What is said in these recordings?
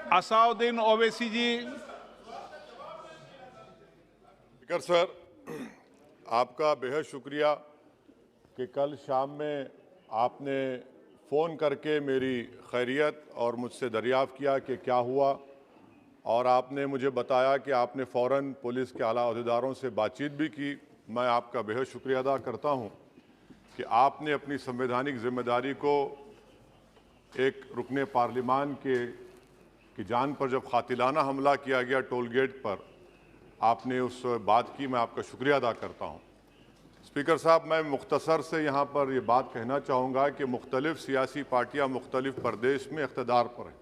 असाउद्दीन ओवैसी जी। Speaker sir, आपका बेहद शुक्रिया कि कल शाम में आपने फ़ोन करके मेरी खैरियत और मुझसे दरियाफ़्त किया कि क्या हुआ, और आपने मुझे बताया कि आपने फ़ौरन पुलिस के आला अहदेदारों से बातचीत भी की। मैं आपका बेहद शुक्रिया अदा करता हूं कि आपने अपनी संवैधानिक जिम्मेदारी को एक रुकने पार्लिमान की जान पर जब कातिलाना हमला किया गया टोल गेट पर, आपने उस बात की। मैं आपका शुक्रिया अदा करता हूं। स्पीकर साहब, मैं मुख्तसर से यहाँ पर ये बात कहना चाहूँगा कि मुख्तलिफ़ सियासी पार्टियाँ मुख्तलिफ़ प्रदेश में इक़्तिदार पर हैं।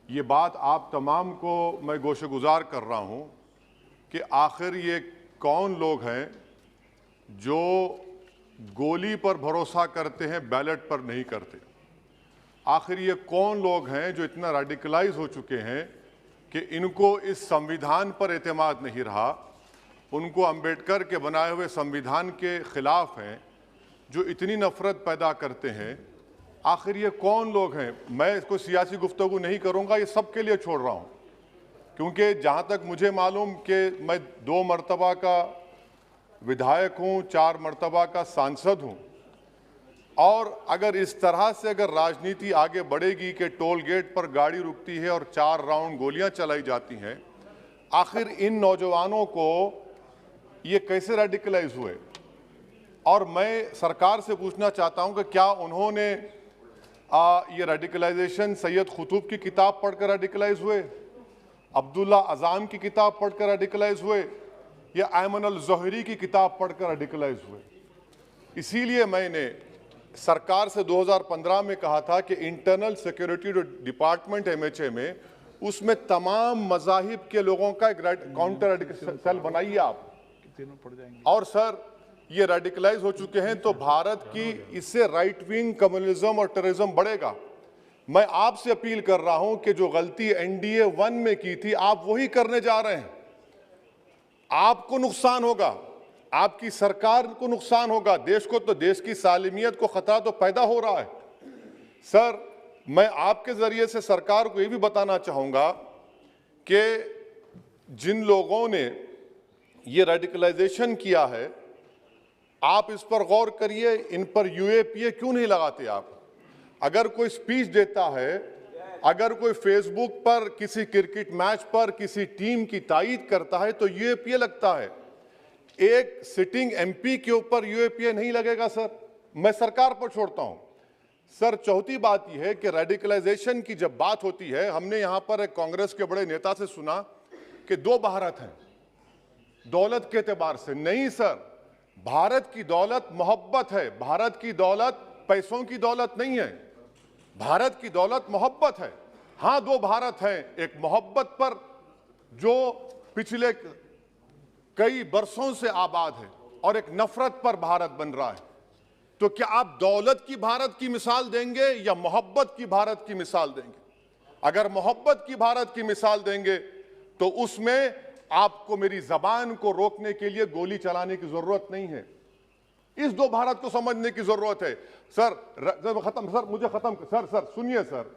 ये बात आप तमाम को मैं गोशगुजार कर रहा हूँ कि आखिर ये कौन लोग हैं जो गोली पर भरोसा करते हैं, बैलेट पर नहीं करते। आखिर ये कौन लोग हैं जो इतना रेडिकलाइज हो चुके हैं कि इनको इस संविधान पर एतमाद नहीं रहा, उनको अंबेडकर के बनाए हुए संविधान के खिलाफ हैं, जो इतनी नफरत पैदा करते हैं। आखिर ये कौन लोग हैं? मैं इसको सियासी गुफ्तगू नहीं करूंगा, ये सबके लिए छोड़ रहा हूं, क्योंकि जहां तक मुझे मालूम कि मैं 2 मरतबा का विधायक हूं, 4 मरतबा का सांसद हूं, और अगर इस तरह से अगर राजनीति आगे बढ़ेगी कि टोल गेट पर गाड़ी रुकती है और 4 राउंड गोलियां चलाई जाती हैं, आखिर इन नौजवानों को ये कैसे रेडिकलाइज हुए? और मैं सरकार से पूछना चाहता हूं कि क्या उन्होंने ये रेडिकलाइजेशन सैयद कुतुब की किताब पढ़कर रेडिकलाइज हुए, अब्दुल्ला अज़ाम की किताब पढ़कर रेडिकलाइज हुए, या अयमन अल ज़ोहरी की किताब पढ़कर रेडिकलाइज हुए? इसीलिए मैंने सरकार से 2015 में कहा था कि इंटरनल सिक्योरिटी डिपार्टमेंट MHA में, उसमें तमाम मज़ाहिब के लोगों का एक काउंटर रेडिकल सेल बनाइए आप। और सर, ये रेडिकलाइज हो चुके हैं तो भारत की इससे राइट विंग कम्युनिज्म और टेररिज्म बढ़ेगा। मैं आपसे अपील कर रहा हूं कि जो गलती NDA 1 में की थी, आप वही करने जा रहे हैं। आपको नुकसान होगा, आपकी सरकार को नुकसान होगा, देश को तो, देश की सालिमियत को खतरा तो पैदा हो रहा है। सर, मैं आपके जरिए से सरकार को यह भी बताना चाहूंगा कि जिन लोगों ने ये रेडिकलाइजेशन किया है, आप इस पर गौर करिए, इन पर UAPA क्यों नहीं लगाते आप? अगर कोई स्पीच देता है, अगर कोई फेसबुक पर किसी क्रिकेट मैच पर किसी टीम की तायीद करता है तो UAPA लगता है। एक सिटिंग MP के ऊपर UAPA नहीं लगेगा सर। मैं सरकार पर छोड़ता हूं। सर, चौथी बात यह है कि रेडिकलाइजेशन की जब बात होती है, हमने यहां पर एक कांग्रेस के बड़े नेता से सुना कि 2 भारत हैं दौलत के एतबार से। नहीं सर, भारत की दौलत मोहब्बत है। भारत की दौलत पैसों की दौलत नहीं है, भारत की दौलत मोहब्बत है। हां, 2 भारत हैं, एक मोहब्बत पर जो पिछले कई बरसों से आबाद है, और एक नफरत पर भारत बन रहा है। तो क्या आप दौलत की भारत की मिसाल देंगे या मोहब्बत की भारत की मिसाल देंगे? अगर मोहब्बत की भारत की मिसाल देंगे तो उसमें आपको मेरी जबान को रोकने के लिए गोली चलाने की जरूरत नहीं है। इस 2 भारत को समझने की जरूरत है। सर, खत्म सर, मुझे खत्म सर सुनिए सर,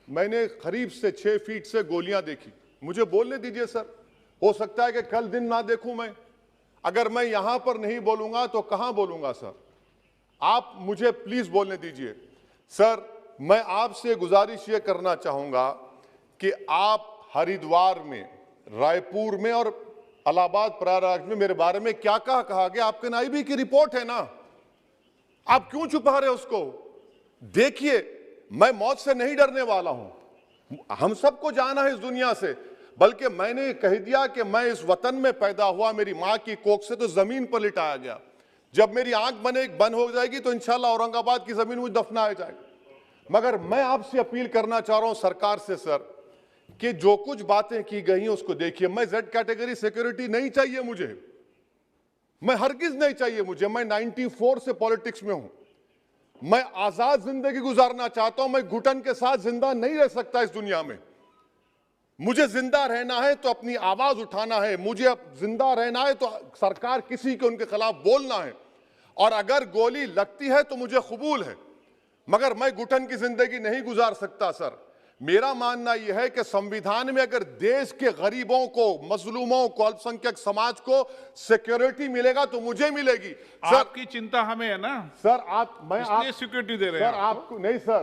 मैंने करीब से 6 फीट से गोलियां देखी, मुझे बोलने दीजिए सर। हो सकता है कि कल दिन ना देखूं मैं। अगर मैं यहां पर नहीं बोलूंगा तो कहां बोलूंगा सर? आप मुझे प्लीज बोलने दीजिए। सर, मैं आपसे गुजारिश ये करना चाहूंगा कि आप हरिद्वार में, रायपुर में और इलाहाबाद प्रयागराज में मेरे बारे में क्या कहा गया, आपके नाईबी की रिपोर्ट है ना, आप क्यों छुपा रहे उसको? देखिए, मैं मौत से नहीं डरने वाला हूं, हम सबको जाना है इस दुनिया से, बल्कि मैंने कह दिया कि मैं इस वतन में पैदा हुआ, मेरी मां की कोख से तो जमीन पर लिटाया गया। जब मेरी आंख बंद हो जाएगी तो इंशाल्लाह औरंगाबाद की जमीन मुझे दफनाया जाएगा। मगर मैं आपसे अपील करना चाह रहा हूं सरकार से सर, कि जो कुछ बातें की गई हैं उसको देखिए। मैं Z कैटेगरी सिक्योरिटी नहीं चाहिए मुझे, मैं हरगिज नहीं चाहिए मुझे। मैं 94 से पॉलिटिक्स में हूं, मैं आजाद जिंदगी गुजारना चाहता हूं। मैं घुटन के साथ जिंदा नहीं रह सकता इस दुनिया में। मुझे जिंदा रहना है तो अपनी आवाज उठाना है, मुझे जिंदा रहना है तो सरकार किसी के उनके खिलाफ बोलना है, और अगर गोली लगती है तो मुझे कबूल है, मगर मैं घुटन की जिंदगी नहीं गुजार सकता सर। मेरा मानना यह है कि संविधान में अगर देश के गरीबों को, मजलूमों को, अल्पसंख्यक समाज को सिक्योरिटी मिलेगा तो मुझे मिलेगी। सर, आपकी चिंता हमें है ना सर मैं इसलिए सिक्योरिटी दे रहे हैं सर आपको नहीं सर,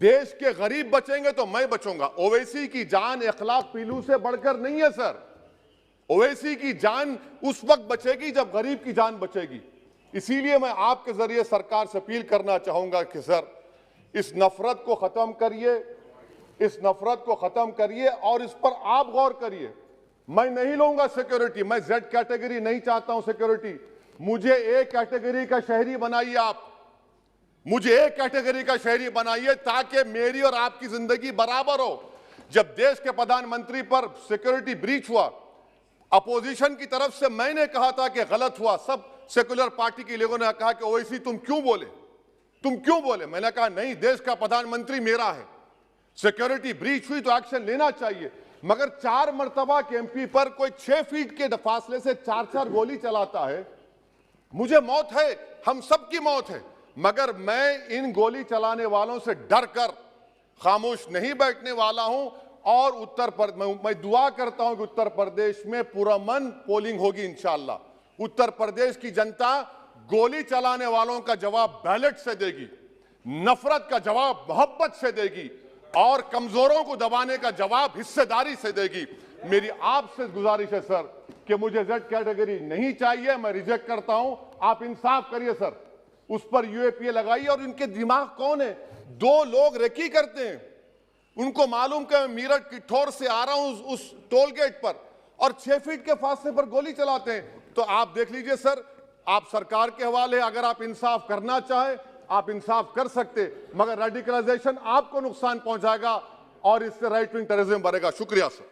देश के गरीब बचेंगे तो मैं बचूंगा। ओवैसी की जान इखलाक पीलू से बढ़कर नहीं है सर। ओवैसी की जान उस वक्त बचेगी जब गरीब की जान बचेगी। इसीलिए मैं आपके जरिए सरकार से अपील करना चाहूंगा कि सर इस नफरत को खत्म करिए, इस नफरत को खत्म करिए और इस पर आप गौर करिए। मैं नहीं लूंगा सिक्योरिटी, मैं जेड कैटेगरी नहीं चाहता हूं सिक्योरिटी। मुझे ए कैटेगरी का शहरी बनाइए, आप मुझे ए कैटेगरी का शहरी बनाइए ताकि मेरी और आपकी जिंदगी बराबर हो। जब देश के प्रधानमंत्री पर सिक्योरिटी ब्रीच हुआ, अपोजिशन की तरफ से मैंने कहा था कि गलत हुआ। सब सेकुलर पार्टी के लोगों ने कहा कि ओवैसी तुम क्यों बोले। मैंने कहा नहीं, देश का प्रधानमंत्री मेरा है, सिक्योरिटी ब्रीच हुई तो एक्शन लेना चाहिए। मगर 4 मर्तबा के एमपी पर कोई 6 फीट के फासले से 4-4 गोली चलाता है। मुझे मौत है, हम सब की मौत है, मगर मैं इन गोली चलाने वालों से डर कर खामोश नहीं बैठने वाला हूं। और मैं दुआ करता हूं कि उत्तर प्रदेश में पुरअमन पोलिंग होगी इंशाअल्लाह। उत्तर प्रदेश की जनता गोली चलाने वालों का जवाब बैलेट से देगी, नफरत का जवाब मोहब्बत से देगी और कमजोरों को दबाने का जवाब हिस्सेदारी से देगी। मेरी आपसे गुजारिश है सर कि मुझे जेड कैटेगरी नहीं चाहिए, मैं रिजेक्ट करता हूं। आप इंसाफ करिए सर, उस पर यूएपीए लगाइए। और इनके दिमाग कौन है? 2 लोग रेकी करते हैं, उनको मालूम कि मैं मीरठ की ठोर से आ रहा हूं उस टोल गेट पर, और 6 फीट के फासले पर गोली चलाते हैं। तो आप देख लीजिए सर, आप सरकार के हवाले, अगर आप इंसाफ करना चाहें आप इंसाफ कर सकते, मगर रेडिकलाइजेशन आपको नुकसान पहुंचाएगा और इससे राइट विंग टेररिज्म बढ़ेगा। शुक्रिया सर।